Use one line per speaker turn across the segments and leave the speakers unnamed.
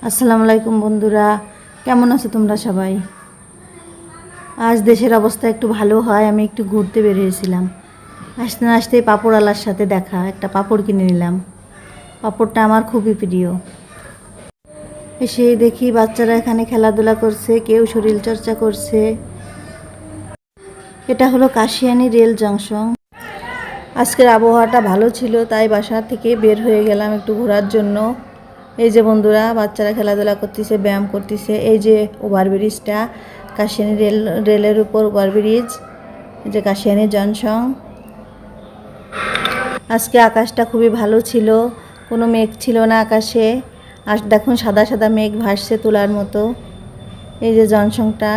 আসসালামু আলাইকুম বন্ধুরা, কেমন আছো তোমরা সবাই? আজ দেশের অবস্থা একটু ভালো হয়, আমি একটু ঘুরতে বের হয়েছিলাম। আসতে না আসতেই পাঁপড়ওয়ালার সাথে দেখা, একটা পাঁপড় কিনে নিলাম। পাঁপড়টা আমার খুবই প্রিয়। এসে দেখি বাচ্চারা এখানে খেলাধুলা করছে, কেউ শরীরচর্চা করছে। এটা হলো কাশিয়ানী রেল জংশন। আজকের আবহাওয়াটা ভালো ছিল, তাই বাসা থেকে বের হয়ে গেলাম একটু ঘোরার জন্য। এই যে বন্ধুরা, বাচ্চারা খেলাধুলা করতেছে, ব্যায়াম করতেছে। এই যে ওভারব্রিজটা, কাশিয়ানী রেলের উপর ওভারব্রিজ, এই যে কাশিয়ানী জংশন। আজকে আকাশটা খুবই ভালো ছিল, কোনো মেঘ ছিল না আকাশে। আর দেখুন সাদা সাদা মেঘ ভাসছে তুলার মতো। এই যে জংশনটা,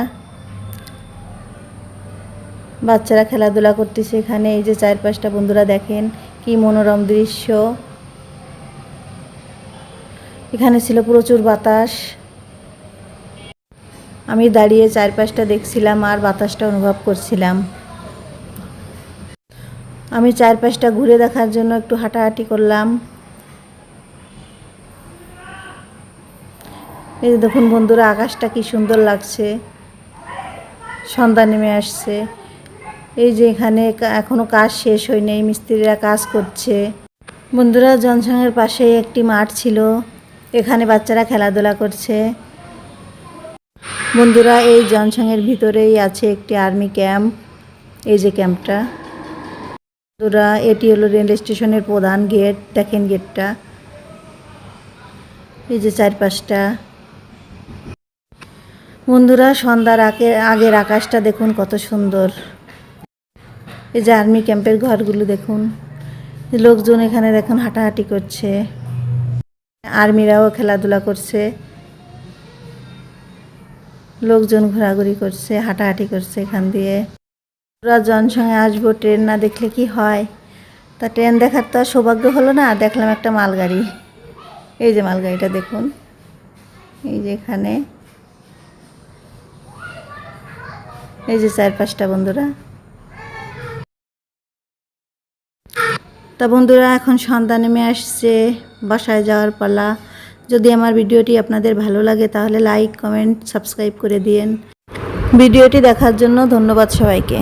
বাচ্চারা খেলাধুলা করতেছে এখানে। এই যে চারপাশটা বন্ধুরা দেখেন কি মনোরম দৃশ্য। এখানে ছিল প্রচুর বাতাস। আমি দাঁড়িয়ে চারপাশটা দেখছিলাম আর বাতাসটা অনুভব করছিলাম। আমি চারপাশটা ঘুরে দেখার জন্য একটু হাঁটাহাঁটি করলাম। এই যে দেখুন বন্ধুরা, আকাশটা কি সুন্দর লাগছে, সন্ধ্যা নেমে আসছে। এই যে এখানে এখনো কাজ শেষ হয়নি, মিস্ত্রিরা কাজ করছে। বন্ধুরা, জনসনের পাশে একটি মাঠ ছিল, এখানে বাচ্চারা খেলাধুলা করছে। বন্ধুরা, এই জনসনের ভিতরেই আছে একটি আর্মি ক্যাম্প। এই যে ক্যাম্পটা বন্ধুরা, এটি হলো রেল স্টেশনের প্রধান গেট। দেখেন গেটটা, এই যে চারপাশটা। বন্ধুরা, সন্ধ্যার আগের আকাশটা দেখুন কত সুন্দর। এই যে আর্মি ক্যাম্পের ঘরগুলো দেখুন, লোকজন এখানে দেখুন হাঁটাহাঁটি করছে, আর্মিরাও খেলাধুলা করছে, লোকজন ঘোরাঘুরি করছে, হাঁটাহাঁটি করছে এখান দিয়ে। পুরা জনসংখ্যা আসবো, ট্রেন না দেখলে কি হয়? তা ট্রেন দেখার তো আর সৌভাগ্য হলো না, দেখলাম একটা মালগাড়ি। এই যে মালগাড়িটা দেখুন, এই যে এখানে, এই যে চারপাশটা বন্ধুরা। তা বন্ধুরা, এখন সন্ধ্যা নেমে আসছে, বাসায় যাওয়ার পালা। যদি আমার ভিডিওটি আপনাদের ভালো লাগে তাহলে লাইক, কমেন্ট, সাবস্ক্রাইব করে দিয়েন। ভিডিওটি দেখার জন্য ধন্যবাদ সবাইকে।